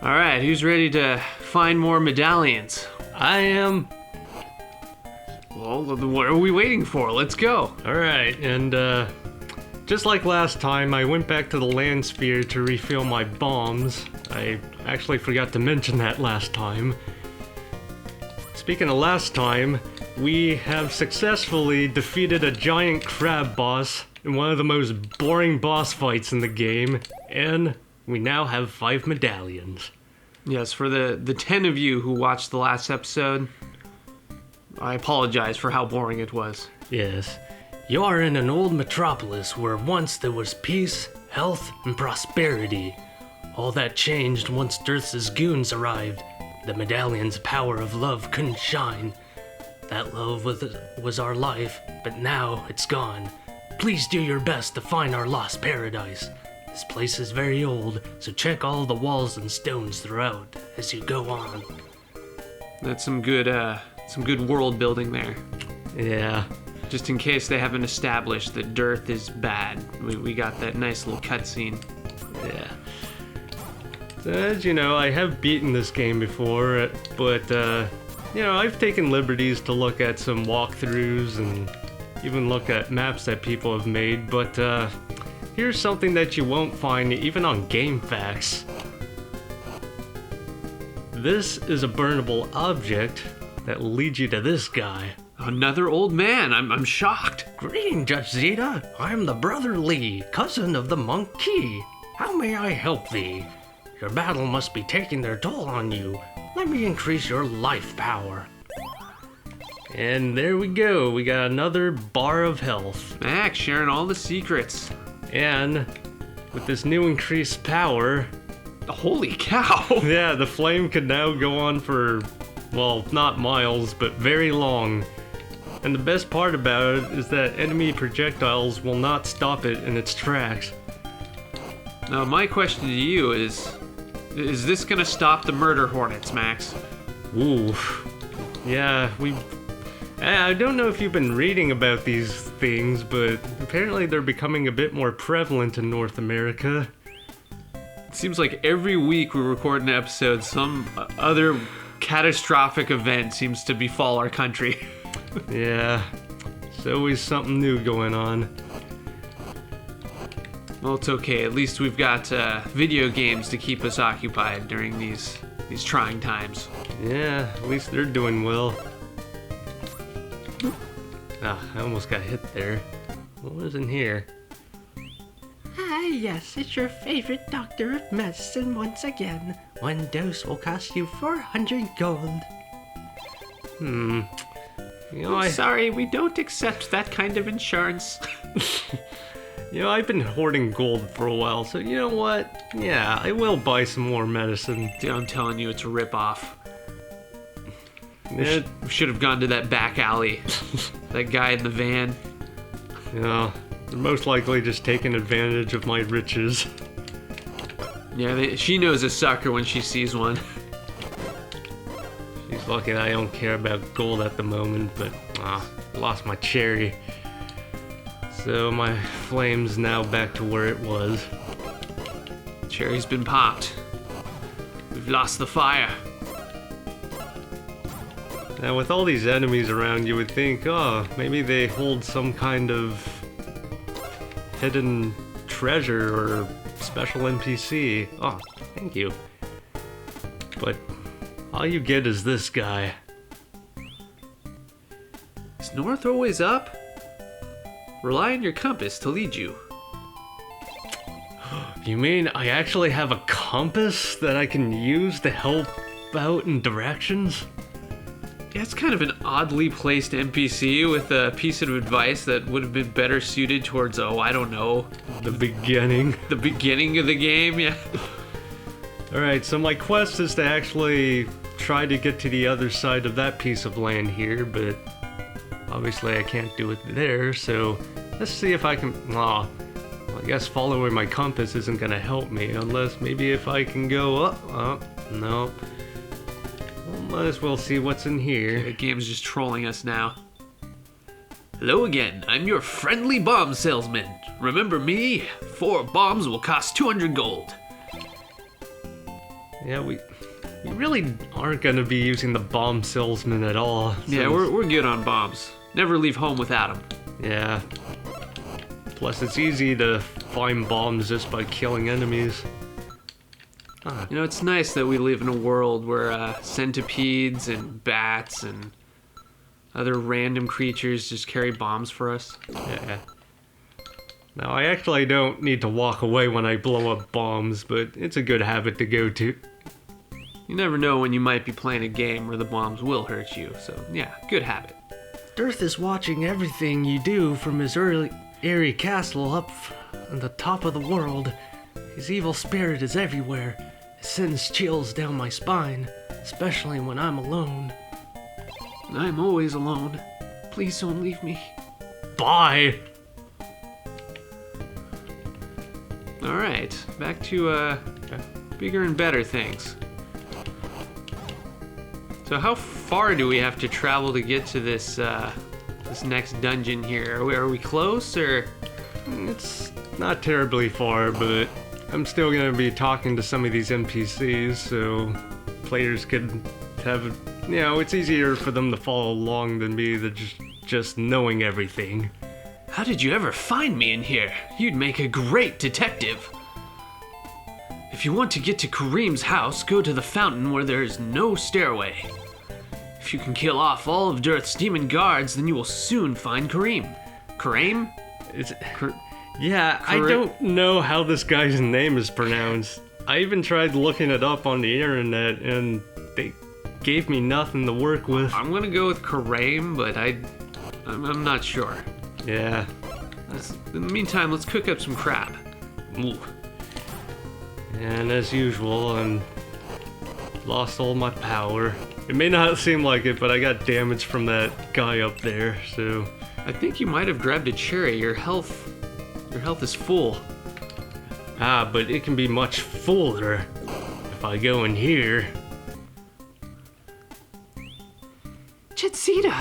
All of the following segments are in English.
Alright, who's ready to find more medallions? I am. Well, what are we waiting for? Let's go. Alright, and just like last time, I went back to the land sphere to refill my bombs. I actually forgot to mention that last time. Speaking of last time, we have successfully defeated a giant crab boss in one of the most boring boss fights in the game, and we now have 5 medallions. Yes, for the 10 of you who watched the last episode, I apologize for how boring it was. Yes. You are in an old metropolis where once there was peace, health, and prosperity. All that changed once Dirth's goons arrived. The medallion's power of love couldn't shine. That love was our life, but now it's gone. Please do your best to find our lost paradise. This place is very old, so check all the walls and stones throughout as you go on. That's some good world building there. Yeah. Just in case they haven't established that Dirth is bad. We got that nice little cutscene. Yeah. So, as you know, I have beaten this game before, but, I've taken liberties to look at some walkthroughs and even look at maps that people have made, but, here's something that you won't find even on GameFAQs. This is a burnable object that leads you to this guy. Another old man. I'm shocked. Greeting, Judge Zeta. I'm the Brother Lee, cousin of the Monk Key. How may I help thee? Your battle must be taking their toll on you. Let me increase your life power. And there we go. We got another bar of health. Max sharing all the secrets. And with this new increased power... Holy cow! Yeah, the flame could now go on for, well, not miles, but very long. And the best part about it is that enemy projectiles will not stop it in its tracks. Now, my question to you is this gonna stop the murder hornets, Max? Ooh. Yeah, I don't know if you've been reading about these things, but apparently they're becoming a bit more prevalent in North America. It seems like every week we record an episode, some other catastrophic event seems to befall our country. Yeah, there's always something new going on. Well, it's okay. At least we've got video games to keep us occupied during these trying times. Yeah, at least they're doing well. Ah, I almost got hit there. What was in here? Ah, yes, it's your favorite doctor of medicine once again. 1 dose will cost you 400 gold. Sorry, we don't accept that kind of insurance. I've been hoarding gold for a while, so you know what? Yeah, I will buy some more medicine. Dude, I'm telling you, it's a ripoff. We should have gone to that back alley. That guy in the van. Yeah, they're most likely just taking advantage of my riches. Yeah, she knows a sucker when she sees one. She's lucky that I don't care about gold at the moment, but lost my cherry. So my flame's now back to where it was. Cherry's been popped. We've lost the fire. Now with all these enemies around, you would think, maybe they hold some kind of hidden treasure or special NPC. Oh, thank you. But all you get is this guy. Is north always up? Rely on your compass to lead you. You mean I actually have a compass that I can use to help out in directions? Yeah, it's kind of an oddly placed NPC with a piece of advice that would have been better suited towards, I don't know. The beginning. The beginning of the game, yeah. Alright, so my quest is to actually try to get to the other side of that piece of land here, but obviously I can't do it there, so let's see if I can... Well, I guess following my compass isn't gonna help me, unless maybe if I can go up... no. Well, might as well see what's in here. The game's just trolling us now. Hello again, I'm your friendly bomb salesman. Remember me? 4 bombs will cost 200 gold. Yeah, we really aren't gonna be using the bomb salesman at all. Yeah, we're good on bombs. Never leave home without them. Yeah. Plus, it's easy to find bombs just by killing enemies. You know, it's nice that we live in a world where centipedes and bats and other random creatures just carry bombs for us. Yeah. Now, I actually don't need to walk away when I blow up bombs, but it's a good habit to go to. You never know when you might be playing a game where the bombs will hurt you, so yeah, good habit. Dirth is watching everything you do from his airy castle up on the top of the world. His evil spirit is everywhere. It sends chills down my spine, especially when I'm alone. I'm always alone. Please don't leave me. Bye! Alright, back to bigger and better things. So how far do we have to travel to get to this this next dungeon here? Are we close, or? It's not terribly far, but I'm still gonna be talking to some of these NPCs, so players could have, it's easier for them to follow along than me than just knowing everything. How did you ever find me in here? You'd make a great detective. If you want to get to Kareem's house, go to the fountain where there is no stairway. If you can kill off all of Dirth's demon guards, then you will soon find Kareem. Krame? I don't know how this guy's name is pronounced. I even tried looking it up on the internet, and they gave me nothing to work with. I'm gonna go with Kareem, but I'm not sure. Yeah. In the meantime, let's cook up some crab. Ooh. And as usual, I'm lost all my power. It may not seem like it, but I got damage from that guy up there, so... I think you might have grabbed a cherry. Your health is full. Ah, but it can be much fuller if I go in here. Chitsita,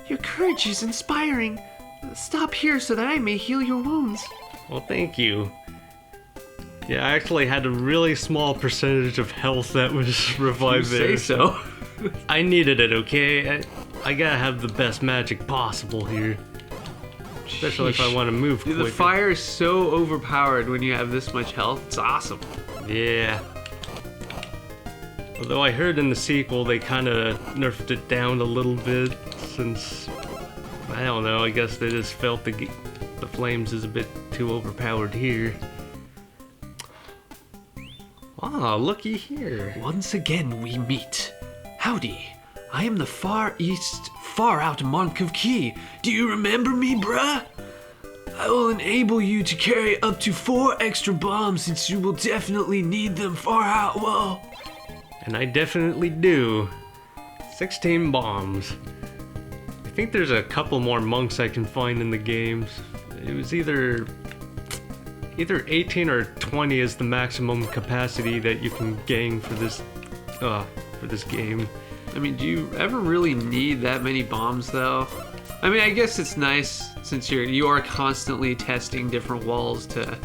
your courage is inspiring. Stop here so that I may heal your wounds. Well, thank you. Yeah, I actually had a really small percentage of health that was revived there. You say so. I needed it, okay? I gotta have the best magic possible here. Especially if I want to move quicker. The fire is so overpowered when you have this much health. It's awesome. Yeah. Although I heard in the sequel they kind of nerfed it down a little bit since, I don't know, I guess they just felt the flames is a bit too overpowered here. Ah, looky here. Once again we meet. Howdy. I am the Far East, Far Out Monk of Key. Do you remember me, bruh? I will enable you to carry up to 4 extra bombs since you will definitely need them far out. Whoa. And I definitely do. 16 bombs. I think there's a couple more monks I can find in the games. It was either 18 or 20 is the maximum capacity that you can gain for this game. I mean, do you ever really need that many bombs, though? I mean, I guess it's nice since you are constantly testing different walls to,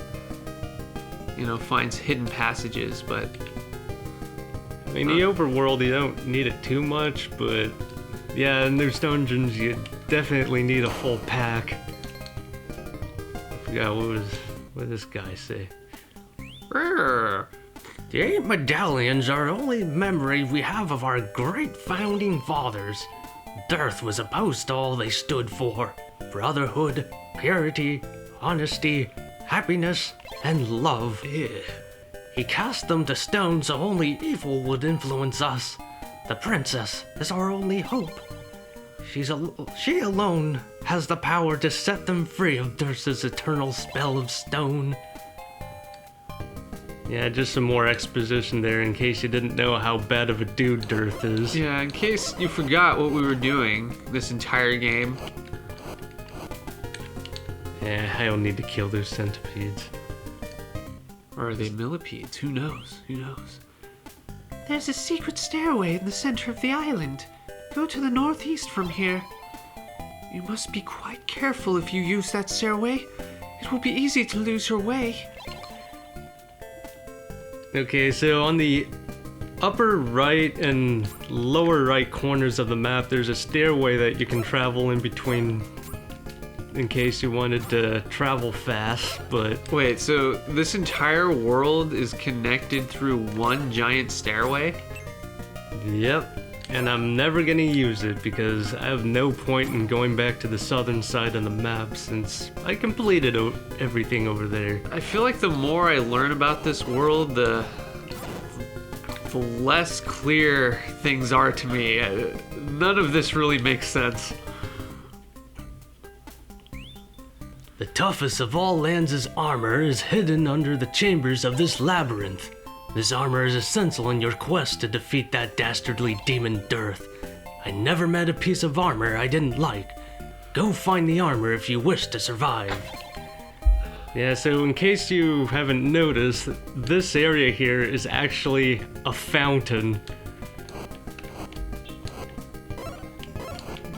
find hidden passages, but... I mean, the overworld, you don't need it too much, but yeah, in those dungeons, you definitely need a full pack. I forgot what did this guy say? The 8 Medallions are the only memory we have of our great founding fathers. Dirth was opposed to all they stood for: brotherhood, purity, honesty, happiness, and love. He cast them to stone so only evil would influence us. The princess is our only hope. She alone has the power to set them free of Dirth's eternal spell of stone. Yeah, just some more exposition there in case you didn't know how bad of a dude Dirth is. Yeah, in case you forgot what we were doing this entire game. Yeah, I don't need to kill those centipedes. Or are they millipedes? Who knows? Who knows? There's a secret stairway in the center of the island. Go to the northeast from here. You must be quite careful if you use that stairway. It will be easy to lose your way. Okay, so on the upper right and lower right corners of the map, there's a stairway that you can travel in between in case you wanted to travel fast, but... Wait, so this entire world is connected through one giant stairway? Yep. And I'm never gonna use it because I have no point in going back to the southern side of the map since I completed everything over there. I feel like the more I learn about this world, the less clear things are to me. None of this really makes sense. The toughest of all Lanz's armor is hidden under the chambers of this labyrinth. This armor is essential in your quest to defeat that dastardly demon Dearth. I never met a piece of armor I didn't like. Go find the armor if you wish to survive. Yeah, so in case you haven't noticed, this area here is actually a fountain.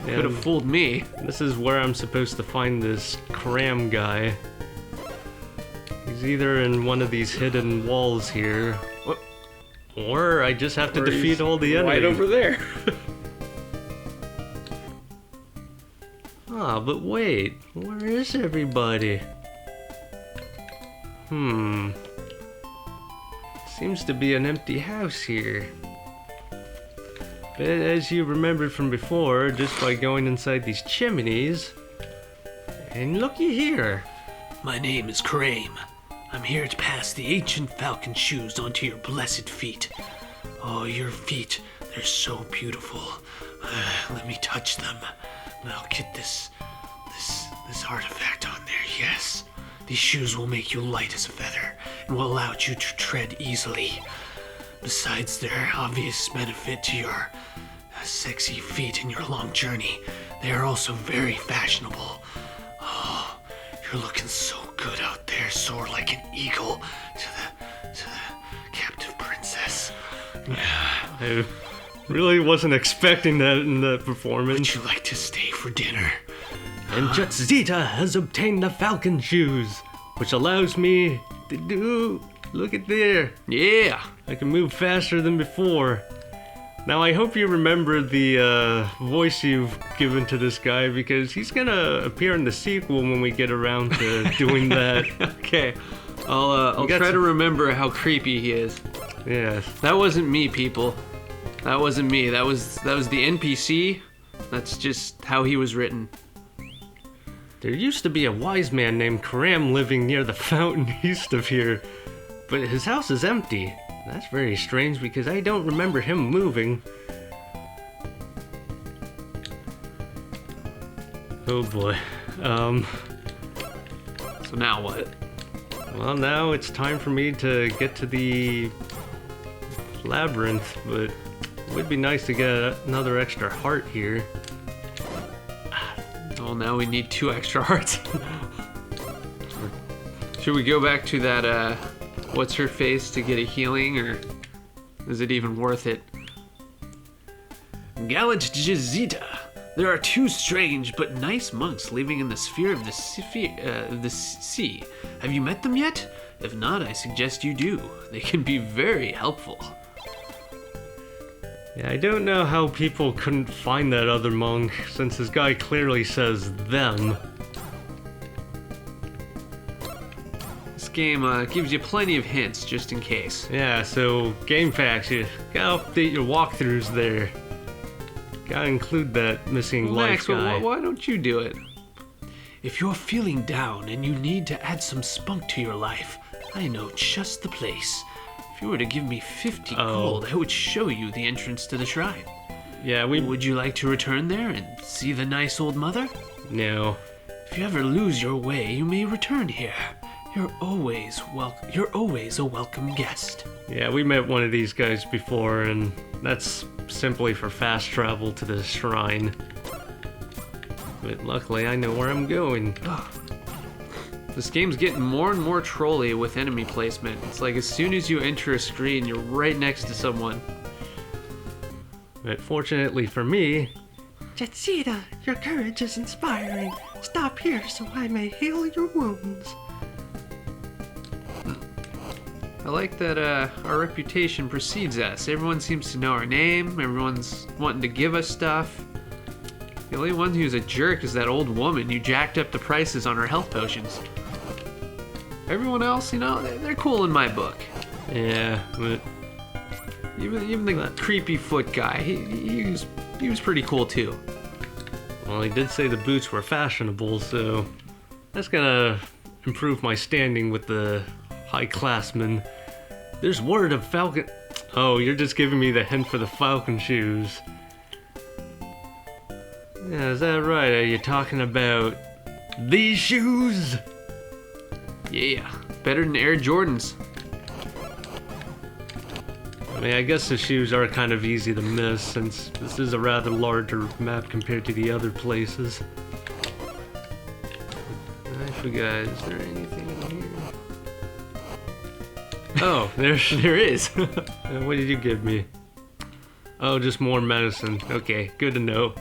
Could have fooled me. This is where I'm supposed to find this Krame guy. He's either in one of these hidden walls here, or I just have to defeat all the enemies. Right over there. Ah, but wait, where is everybody? Seems to be an empty house here. But as you remembered from before, just by going inside these chimneys, and looky here. My name is Kareem. I'm here to pass the ancient falcon shoes onto your blessed feet. Oh, your feet, they're so beautiful. Let me touch them. I'll get this artifact on there, yes. These shoes will make you light as a feather and will allow you to tread easily. Besides their obvious benefit to your sexy feet in your long journey, they are also very fashionable. Oh, you're looking so good out there. Soar like an eagle to the captive princess. I really wasn't expecting that in the performance. Would you like to stay for dinner? And Chitsita has obtained the falcon shoes, which allows me to do... Look at there. Yeah. I can move faster than before. Now I hope you remember the voice you've given to this guy because he's gonna appear in the sequel when we get around to doing that. Okay. I'll try to remember how creepy he is. Yes. That wasn't me, people. That wasn't me. That was the NPC. That's just how he was written. There used to be a wise man named Krame living near the fountain east of here, but his house is empty. That's very strange because I don't remember him moving. Oh boy. So now what? Well, now it's time for me to get to the Labyrinth, but it would be nice to get another extra heart here. Well, now we need 2 extra hearts. Should we go back to that, what's her face to get a healing, or is it even worth it? Galleger Zeta. There are 2 strange but nice monks living in the sphere of the sea. Have you met them yet? If not, I suggest you do. They can be very helpful. Yeah, I don't know how people couldn't find that other monk, since this guy clearly says them. This game gives you plenty of hints, just in case. Yeah, so game facts, you gotta update your walkthroughs there. Gotta include that missing life guy. Why don't you do it? If you're feeling down and you need to add some spunk to your life, I know just the place. If you were to give me 50 gold, I would show you the entrance to the shrine. Yeah, Would you like to return there and see the nice old mother? No. If you ever lose your way, you may return here. You're always a welcome guest. Yeah, we met one of these guys before, and that's simply for fast travel to the shrine. But luckily, I know where I'm going. This game's getting more and more trolly with enemy placement. It's like as soon as you enter a screen, you're right next to someone. But fortunately for me, Chitsita, your courage is inspiring. Stop here so I may heal your wounds. I like that our reputation precedes us. Everyone seems to know our name. Everyone's wanting to give us stuff. The only one who's a jerk is that old woman who jacked up the prices on her health potions. Everyone else, you know, they're cool in my book. Yeah, but Even the creepy foot guy, he was pretty cool too. well, he did say the boots were fashionable, so that's gonna improve my standing with the high-classmen. There's word of Falcon. Oh, you're just giving me the hint for the Falcon shoes. Yeah, is that right? Are you talking about these shoes? Yeah, better than Air Jordans. I mean, I guess the shoes are kind of easy to miss since this is a rather larger map compared to the other places. I forgot, is there anything in here? Oh, there is. What did you give me? Oh, just more medicine. Okay, good to know.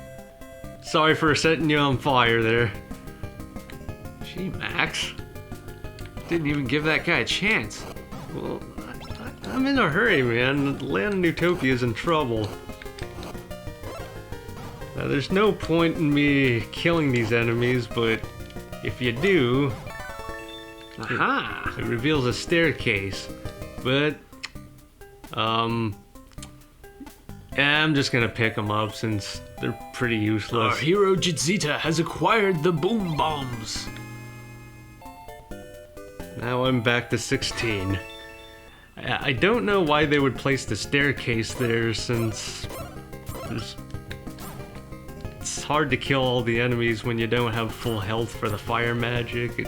Sorry for setting you on fire there. Gee, Max. Didn't even give that guy a chance. Well, I'm in a hurry, man. The land of Neutopia is in trouble. Now, there's no point in me killing these enemies, but if you do, Aha! it reveals a staircase. But, yeah, I'm just gonna pick them up since they're pretty Our useless. hero Chitsita has acquired the boom bombs. Now I'm back to 16. I don't know why they would place the staircase there since it's hard to kill all the enemies when you don't have full health for the fire magic.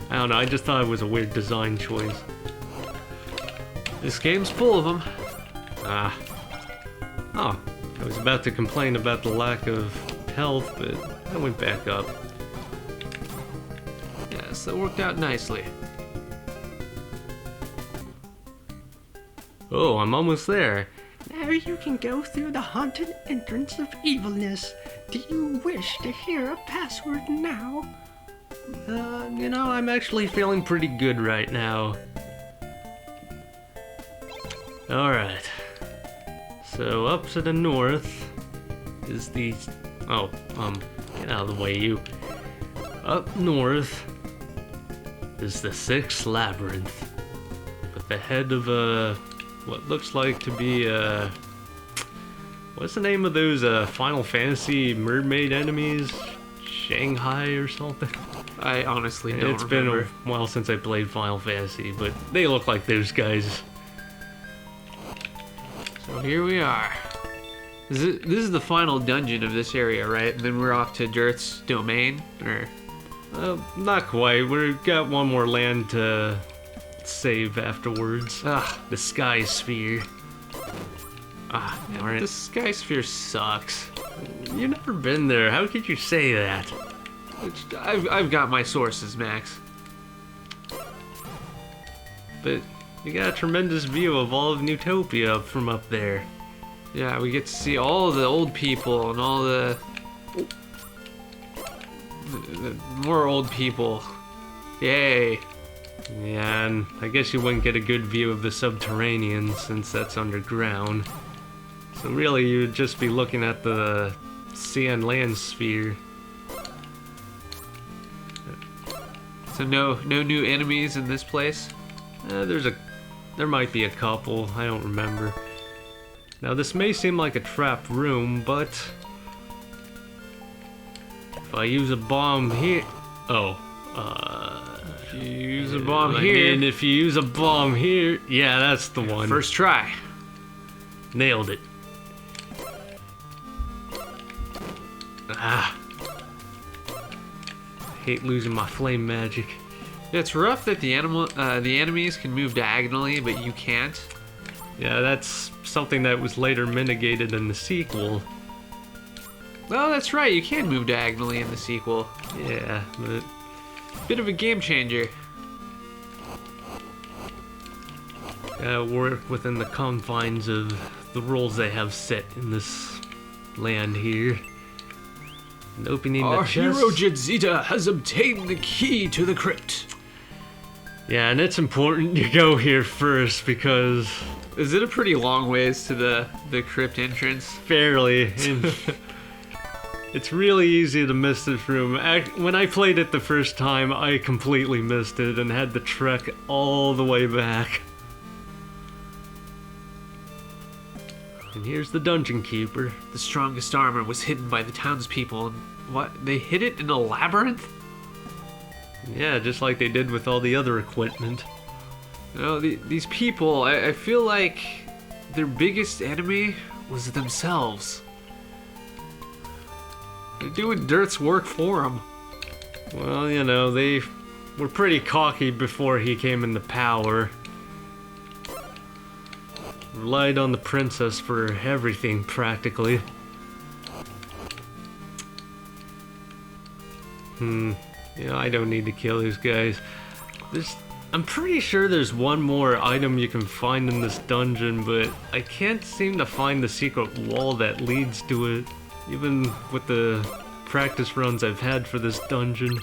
I don't know, I just thought it was a weird design choice. This game's full of them. Ah. Oh, I was about to complain about the lack of health, but I went back up. Yes, that worked out nicely. Oh, I'm almost there. Now you can go through the haunted entrance of Evilness. Do you wish to hear a password now? You know, I'm actually feeling pretty good right now. Alright. So up to the north is the... Oh, get out of the way, you. Up north is the 6th Labyrinth. With the head of what looks like to be what's the name of those Final Fantasy mermaid enemies? Shanghai or something? I honestly don't It's been remember. a while since I played Final Fantasy, but they look like those guys. So here we are. This is the final dungeon of this area, right? And then we're off to Dirt's domain, or... Not quite. We've got one more land to save afterwards. Ugh, The Sky Sphere. Ah, darn it. the Sky Sphere sucks. You've never been there. How could you say that? I've got my sources, Max. But you got a tremendous view of all of Neutopia from up there. Yeah, we get to see all the old people and all the more old people. Yay. Yeah, and I guess you wouldn't get a good view of the subterranean since that's underground. So really, you'd just be looking at the sea and land sphere. So no new enemies in this place? There might be a couple, I don't remember. Now this may seem like a trapped room, but if I use a bomb here, If you use a bomb here. And if you use a bomb here, yeah, that's the one. First try. Nailed it. Ah. I hate losing my flame magic. It's rough that the enemies can move diagonally, but you can't. Yeah, that's something that was later mitigated in the sequel. Oh, that's right. You can move diagonally in the sequel. Yeah, but Bit of a game changer. gotta work within the confines of the rules they have set in this land here. And opening Our the chest. hero Chitsita has obtained the key to the crypt. Yeah, and it's important you go here first because Is it a pretty long ways to the crypt entrance? fairly. And it's really easy to miss this room. When I played it the first time, I completely missed it and had to trek all the way back. And here's the dungeon keeper. The strongest armor was hidden by the townspeople, and what? They hid it in a labyrinth? Yeah, just like they did with all the other equipment. You know, these people, I feel like their biggest enemy was themselves. They're doing Dirt's work for them. Well, you know, they were pretty cocky before he came into power. Relied on the princess for everything, practically. You know, I don't need to kill these guys. I'm pretty sure there's one more item you can find in this dungeon, but I can't seem to find the secret wall that leads to it, even with the practice runs I've had for this dungeon.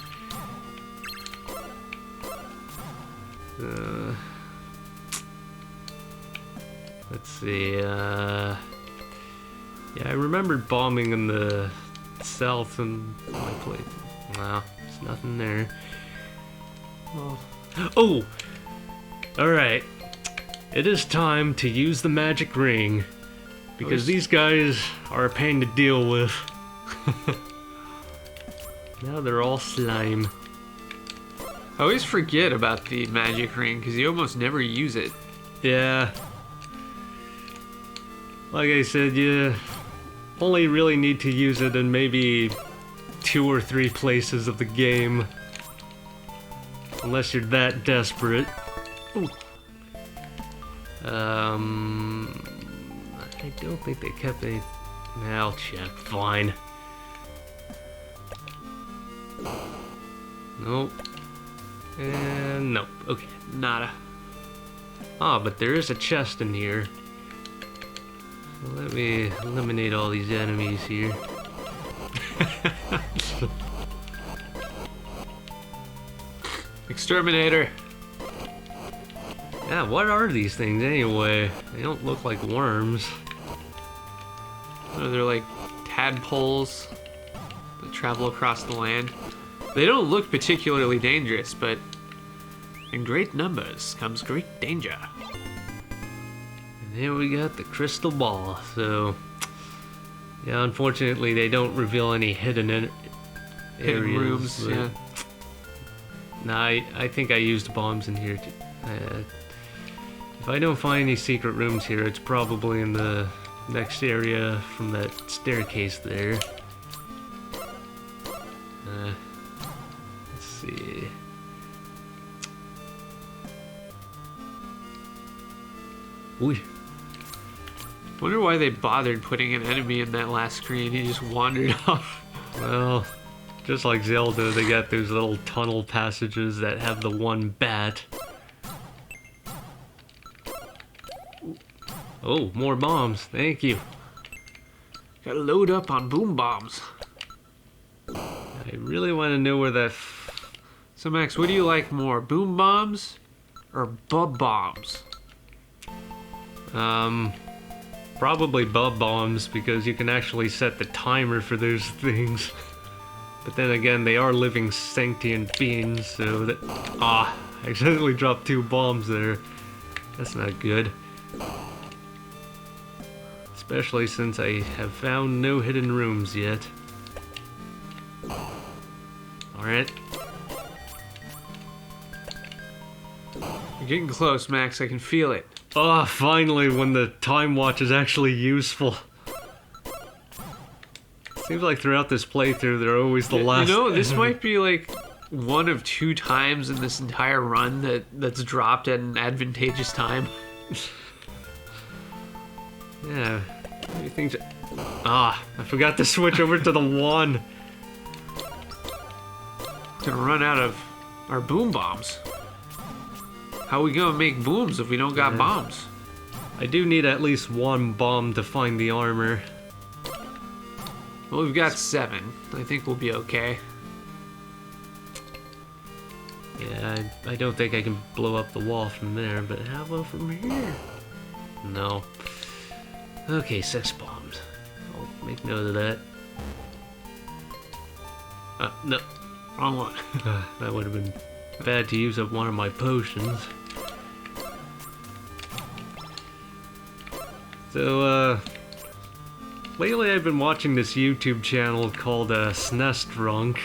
Let's see, yeah, I remembered bombing in the south and my place. Well, there's nothing there. Oh! Alright. It is time to use the magic ring. Because these guys are a pain to deal with. Now they're all slime. I always forget about the magic ring because you almost never use it. Yeah. Like I said, you only really need to use it in maybe 2 or 3 places of the game. Unless you're that desperate. Ooh. I don't think they kept any... I'll check. Fine. Nope. And nope. Okay. Nada. Ah, but there is a chest in here. So let me eliminate all these enemies here. Exterminator. Yeah, what are these things anyway? They don't look like worms. Oh, they're like tadpoles that travel across the land. They don't look particularly dangerous, but in great numbers comes great danger. And here we got the crystal ball, so... Yeah, unfortunately they don't reveal any hidden areas. Hidden rooms, but- yeah. Nah, I think I used bombs in here. If I don't find any secret rooms here, it's probably in the next area from that staircase there. Let's see. Ooh. Wonder why they bothered putting an enemy in that last screen. He just wandered off. Well, just like Zelda, they got those little tunnel passages that have the one bat. Oh, more bombs. Thank you. Gotta load up on boom bombs. I really want to know where that... So Max, what do you like more, boom bombs or bub bombs? Probably bub bombs, because you can actually set the timer for those things. But then again, they are living sentient beings, so that... I accidentally dropped 2 bombs there. That's not good. Especially since I have found no hidden rooms yet. Alright. You're getting close, Max. I can feel it. Oh, finally, when the time watch is actually useful. Seems like throughout this playthrough, they're always the last. You know, this enemy. might be like one of 2 times in this entire run that's dropped at an advantageous time. Yeah. Maybe things. I forgot to switch over to the 1. Gonna run out of our boom bombs. How we gonna make booms if we don't got bombs? I do need at least 1 bomb to find the armor. Well, we've got 7. I think we'll be okay. Yeah, I don't think I can blow up the wall from there, but how about from here? No. Okay, 6 bombs. I'll make note of that. No. Wrong one. That would have been bad to use up one of my potions. So, lately I've been watching this YouTube channel called Snestrunk,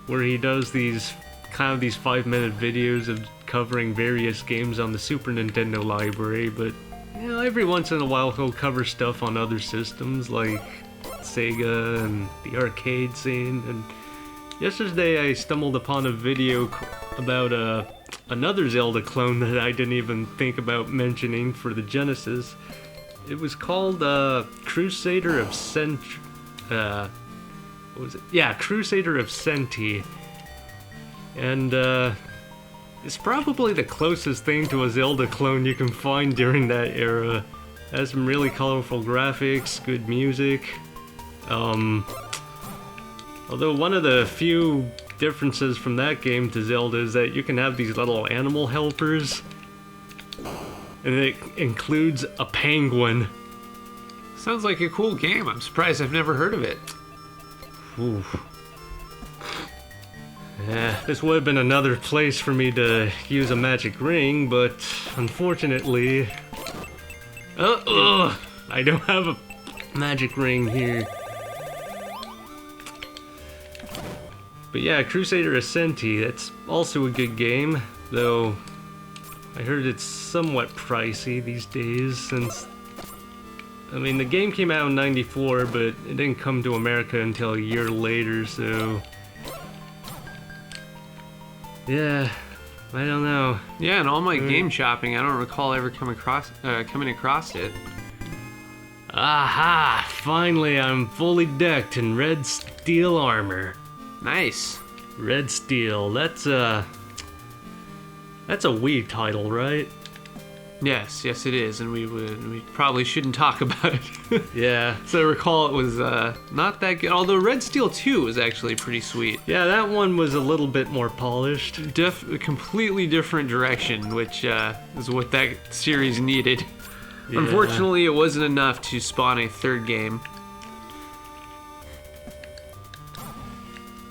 where he does these 5-minute videos of covering various games on the Super Nintendo library, but you know, every once in a while he'll cover stuff on other systems like Sega and the arcade scene. And yesterday I stumbled upon a video about another Zelda clone that I didn't even think about mentioning for the Genesis. It was called Crusader of what was it? Yeah, Crusader of Senti. And it's probably the closest thing to a Zelda clone you can find during that era. It has some really colorful graphics, good music. Although one of the few differences from that game to Zelda is that you can have these little animal helpers, and it includes a penguin. Sounds like a cool game. I'm surprised I've never heard of it. Ooh. Yeah, this would have been another place for me to use a magic ring, but unfortunately, I don't have a magic ring here. But yeah, Crusader of Senti, that's also a good game, though I heard it's somewhat pricey these days since, I mean, the game came out in '94, but it didn't come to America until a year later, so yeah, I don't know. Yeah, and all my game shopping, I don't recall ever coming across it. Aha! Finally, I'm fully decked in red steel armor. Nice. Red Steel, that's a Wii title, right? Yes, it is, and we probably shouldn't talk about it. Yeah. So I recall it was not that good, although Red Steel 2 was actually pretty sweet. Yeah, that one was a little bit more polished. A completely different direction, which is what that series needed. Yeah. Unfortunately, it wasn't enough to spawn a 3rd game.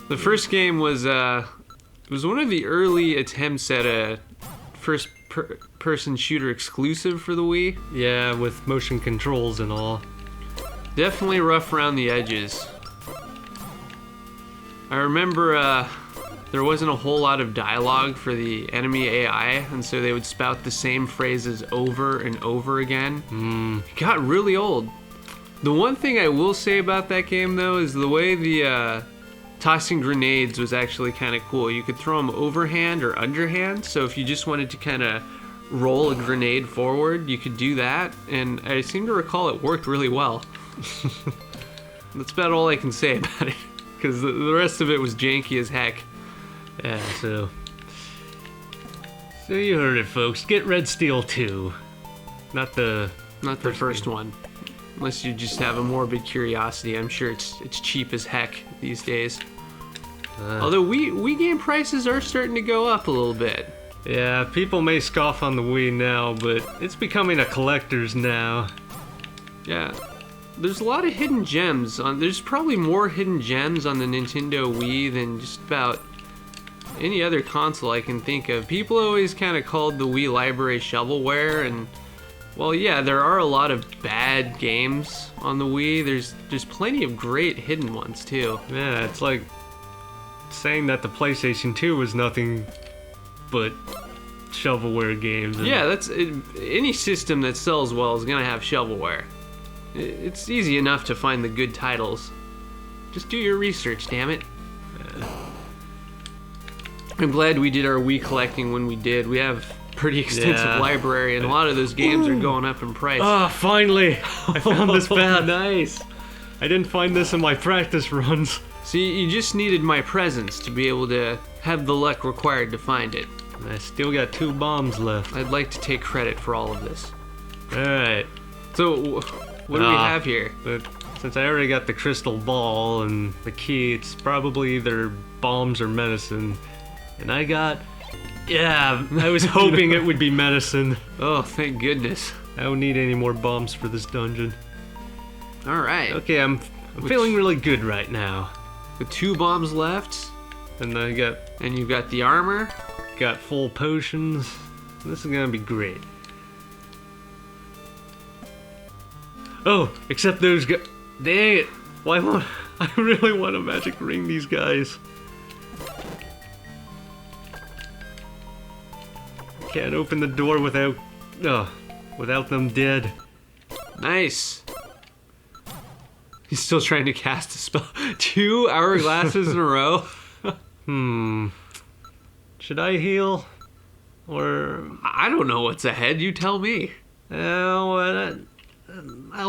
The first game was one of the early attempts at a first-person shooter exclusive for the Wii. Yeah, with motion controls and all. Definitely rough around the edges. I remember there wasn't a whole lot of dialogue for the enemy AI, and so they would spout the same phrases over and over again. It got really old. The one thing I will say about that game, though, is the way the tossing grenades was actually kind of cool. You could throw them overhand or underhand, so if you just wanted to kind of roll a grenade forward, you could do that, and I seem to recall it worked really well. That's about all I can say about it, because the rest of it was janky as heck. Yeah, so you heard it, folks. Get Red Steel 2. Not the first one. Unless you just have a morbid curiosity. I'm sure it's cheap as heck these days. Although Wii game prices are starting to go up a little bit. Yeah, people may scoff on the Wii now, but it's becoming a collector's now. Yeah. There's a lot of hidden gems there's probably more hidden gems on the Nintendo Wii than just about any other console I can think of. People always kind of called the Wii library shovelware, and well, yeah, there are a lot of bad games on the Wii. There's plenty of great hidden ones too. Yeah, it's like saying that the PlayStation 2 was nothing but shovelware games. Yeah, that's any system that sells well is gonna have shovelware. It's easy enough to find the good titles. Just do your research, damn it. I'm glad we did our Wii collecting when we did. We have pretty extensive library, and a lot of those games are going up in price. Ah, finally! I found this path. Nice. I didn't find this in my practice runs. See, you just needed my presence to be able to have the luck required to find it. I still got 2 bombs left. I'd like to take credit for all of this. Alright. So, what do we have here? The Since I already got the crystal ball and the key, it's probably either bombs or medicine. And I got... Yeah, I was hoping it would be medicine. Oh, thank goodness. I don't need any more bombs for this dungeon. Alright. Okay, I'm feeling really good right now. With 2 bombs left, And I got you've got the armor. full potions. This is gonna be great. Oh, except those guys. Dang it! Why won't I really want to magic ring these guys? Can't open the door without them dead. Nice. He's still trying to cast a spell. 2 hourglasses in a row. Should I heal? Or I don't know what's ahead. You tell me. I'll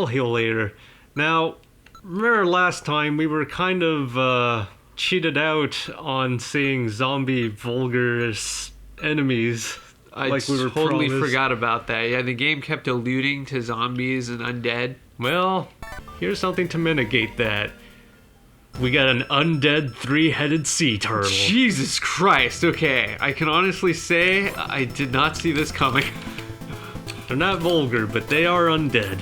heal later. Now, remember last time we were kind of cheated out on seeing zombie vulgarous enemies. I Like we were totally promised. forgot about that. Yeah, the game kept alluding to zombies and undead. Well, here's something to mitigate that. We got an undead 3-headed sea turtle. Jesus Christ. Okay, I can honestly say I did not see this coming. They're not vulgar, but they are undead.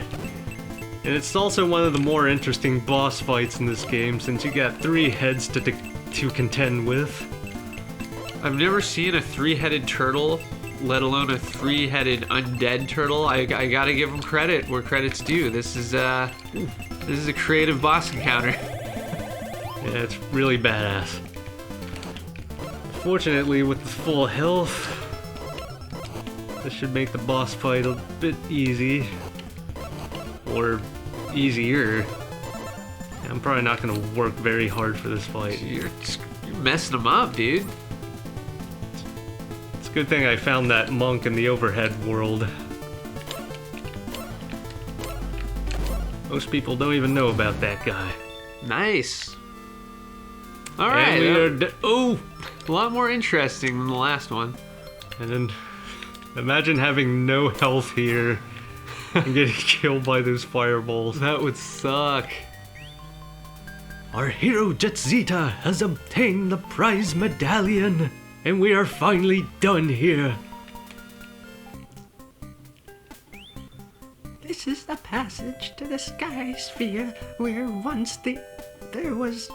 And it's also one of the more interesting boss fights in this game, since you got 3 heads to contend with. I've never seen a 3-headed turtle, let alone a 3-headed undead turtle. I gotta give them credit where credit's due. This is a creative boss encounter. Yeah, it's really badass. Fortunately, with the full health, this should make the boss fight a bit easy. Or easier. I'm probably not gonna work very hard for this fight. You're messing them up, dude. It's a good thing I found that monk in the overhead world. Most people don't even know about that guy. Nice. All right. And we are Oh, a lot more interesting than the last one. And then imagine having no health here and getting killed by those fireballs. That would suck. Our hero Chitsita has obtained the prize medallion, and we are finally done here. This is the passage to the sky sphere where once there was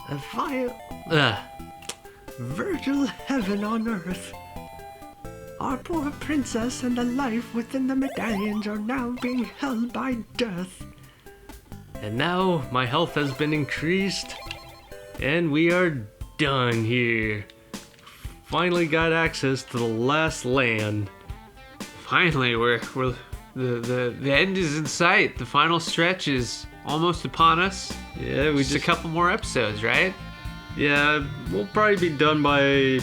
a Virgil heaven on earth. Our poor princess and the life within the medallions are now being held by death. And now my health has been increased, and we are done here. Finally got access to the last land. Finally, the end is in sight. The final stretch is almost upon us. Yeah, we Just a couple more episodes, right? Yeah, we'll probably be done by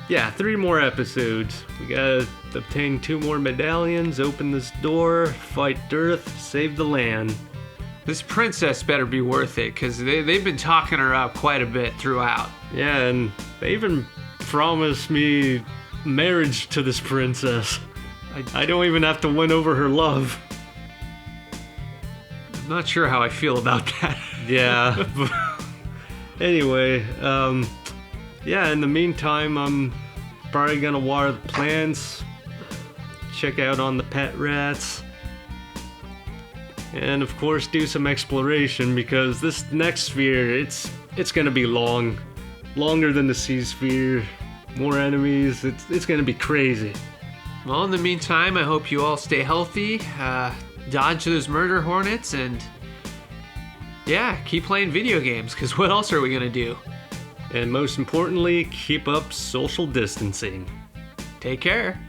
3 more episodes. We gotta obtain 2 more medallions, open this door, fight Dearth, save the land. This princess better be worth it, because they've been talking her up quite a bit throughout. Yeah, and they even promised me marriage to this princess. I don't even have to win over her love. I'm not sure how I feel about that. Yeah. Anyway, in the meantime, I'm probably gonna water the plants, check out on the pet rats, and of course do some exploration, because this next sphere, it's gonna be longer than the sea sphere, more enemies, it's gonna be crazy. Well, in the meantime, I hope you all stay healthy, dodge those murder hornets, and keep playing video games, because what else are we gonna do? And most importantly, keep up social distancing. Take care.